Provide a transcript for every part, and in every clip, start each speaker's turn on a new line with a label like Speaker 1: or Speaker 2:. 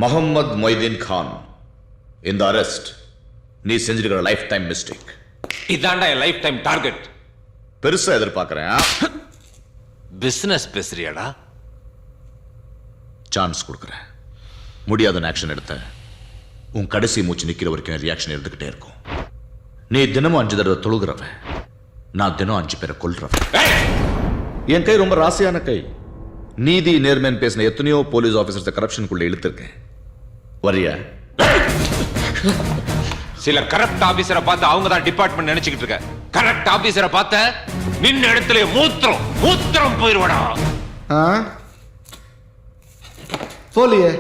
Speaker 1: முகமது மொய்தீன் கான் இந்த அரெஸ்ட் நீ செஞ்சிருக்கிற life time mistake.
Speaker 2: இதாண்டா என் லைஃப் டைம் டார்கெட்.
Speaker 1: பெருசா எதிர்பார்க்கிறேன்.
Speaker 2: பிசினஸ் பேசுறியாடா?
Speaker 1: சான்ஸ் கொடுக்குறேன். முடியாத ஆக்ஷன் எடுத்த உன் கடைசி மூச்சு நிக்கிற வரைக்கும் ரியாக்ஷன் இருந்துகிட்டே இருக்கும். நீ தினமும் 5 தடவை தொழுகிறவன், நான் தினம் 5 பேரை கொல்றவன். என் கை ரொம்ப ராசியான கை. நீதி நேர்மைன்னு பேசின எத்தனையோ போலீஸ் ஆபீசர்ஸ் கரப்ஷனுக்குள்ள இழுத்திருக்கேன். வரியா?
Speaker 2: சில கரப்ட் ஆபீசரை பார்த்து அவங்க தான் டிபார்ட்மெண்ட் நினைச்சுக்கிட்டு இருக்க. கரெக்ட் ஆபீசரை பார்த்த நின்ன இடத்துல மூத்திரம் போயிருவடா.
Speaker 1: போலியே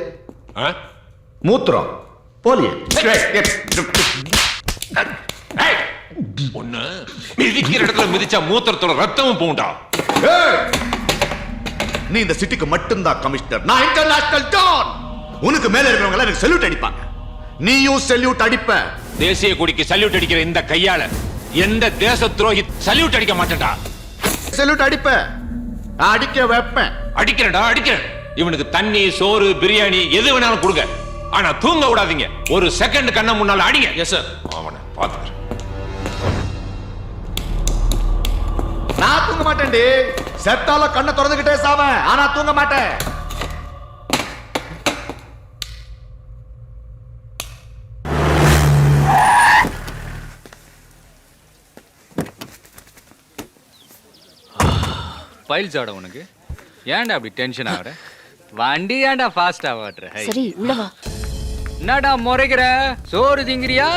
Speaker 1: மூத்திரம் போலியே.
Speaker 2: ஒண்ணு மிதிக்கிற இடத்துல மிதிச்சா மூத்திரத்தோட ரத்தமும் போண்டா.
Speaker 1: நீ இந்த சிட்டிக்கு மட்டும்தான் கமிஷனர், நான் இன்டர்நேஷனல் டான். உனக்கு மேல இருக்கிறவங்க எனக்கு சல்யூட் அடிப்பாங்க, நீயும் சல்யூட் அடிப்ப.
Speaker 2: தேசிய கொடிக்கு சல்யூட் அடிக்கிற இந்த கையால எந்த தேச துரோகி சல்யூட் அடிக்க மாட்டேன்டா.
Speaker 1: சல்யூட் அடிப்ப, அடிக்க வைப்பேன்.
Speaker 2: அடிக்கிறேன்டா அடிக்கிறேன். இவனுக்கு தண்ணி சோறு பிரியாணி எது வேணாலும் கொடுங்க, ஆனா தூங்க விடாதீங்க. ஒரு செகண்ட் கண்ண முன்னால அடிங்க. Yes sir. அவனை பாத்துக்கிறேன்.
Speaker 1: நான் தூங்க மாட்டேன்டி. செத்தால கண்ணை திறந்துகிட்டே சாவேன், ஆனா தூங்க மாட்டேன்.
Speaker 3: ஃபைல்ஸ் ஆட உனக்கு ஏன்டா அப்படி டென்ஷன் ஆகுற? வண்டி ஏன்டா ஃபாஸ்டா ஓட்டுற?
Speaker 4: சரி உள்ள வா.
Speaker 3: என்னடா முறைக்கிற? சோறு திங்கிறியா?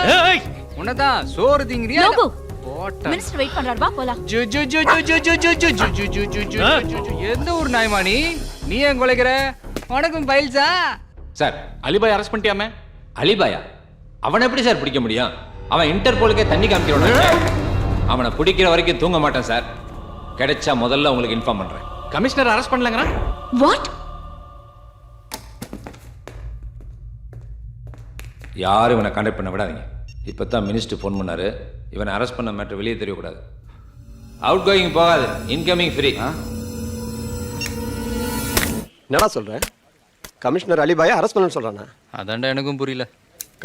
Speaker 3: உன்னதான் சோறு திங்கிறியா?
Speaker 4: லோகு மினிஸ்டர் வெயிட் பண்றாரு, வா போலாம்.
Speaker 3: எந்த ஊர் நாய்மா நீ ஏன் கொலைக்கிற? உனக்கும் ஃபைல்ஸா?
Speaker 5: Sir அலிபாய் arrest பண்ணிட்டியாமே?
Speaker 6: அலிபாயா? அவனை எப்படி சார் பிடிக்க முடியும்? அவன் இன்டர்போலுக்கே தண்ணி காமிக்கிறோம். அவனை பிடிக்கிற வரைக்கும் தூங்க மாட்டேன் சார். கிடைச்சா முதல்ல உங்களுக்கு இன்ஃபார்ம் பண்றேன்.
Speaker 5: கமிஷனர் அரெஸ்ட் பண்ணலங்கறான்.
Speaker 4: வாட்?
Speaker 6: யாரும் இவனை கான்டாக்ட் பண்ண விடாதீங்க. இப்பதான் மினிஸ்டர் ஃபோன் பண்ணாரு. இவனை அரெஸ்ட் பண்ண மேட்டர் வெளியே தெரியக்கூடாது. அவுட் கோயிங் போகாது, இன்கமிங் ஃப்ரீ.
Speaker 7: என்னடா சொல்ற? கமிஷனர் அலிபாயை அரெஸ்ட் பண்ணணும்னு சொல்றானா?
Speaker 3: அதான்டா எனக்கும் புரியல.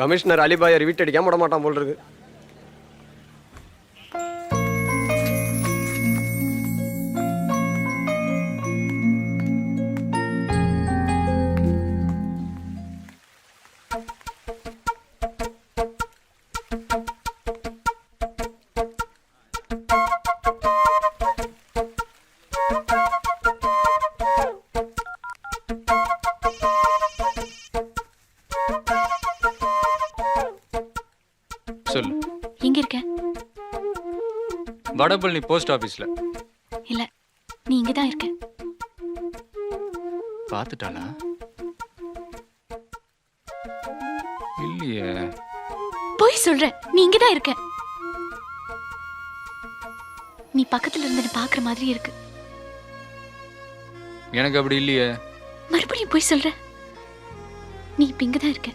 Speaker 7: கமிஷனர் அலிபாயை ரிவீட் அடிக்காம விட மாட்டான் போல் இருக்கு.
Speaker 3: சொல்லு.
Speaker 4: எங்க இருக்க?
Speaker 3: வடபழனி போஸ்ட் ஆபீஸ்ல.
Speaker 4: இல்ல, நீ இங்க தான் இருக்க.
Speaker 3: பாத்துட்டாளா? இல்லையே.
Speaker 4: போய் சொல்ற, நீ இங்க தான் இருக்க. நீ பக்கத்துல இருந்து பாக்குற மாதிரி இருக்கு.
Speaker 3: எனக்கு அப்படி இல்லையே.
Speaker 4: மறுபடியும் போய் சொல்ற. நீ இப்ப இங்க தான் இருக்க.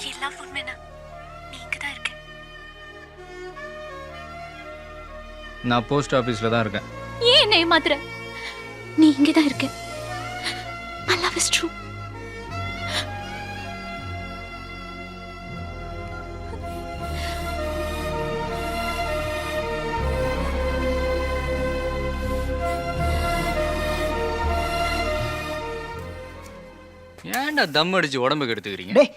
Speaker 4: எல்லாம் உண்மைனா நீ இங்க தான் இருக்க.
Speaker 3: நான் போஸ்ட் ஆபீஸ்ல தான் இருக்கேன்.
Speaker 4: ஏன் என்னை ஏமாத்துற? நீ இங்க தான் இருக்க. My love is true.
Speaker 3: ஏன்டா தம் அடிச்சு உடம்புக்கு எடுத்துக்கிறீங்க?
Speaker 8: டேய்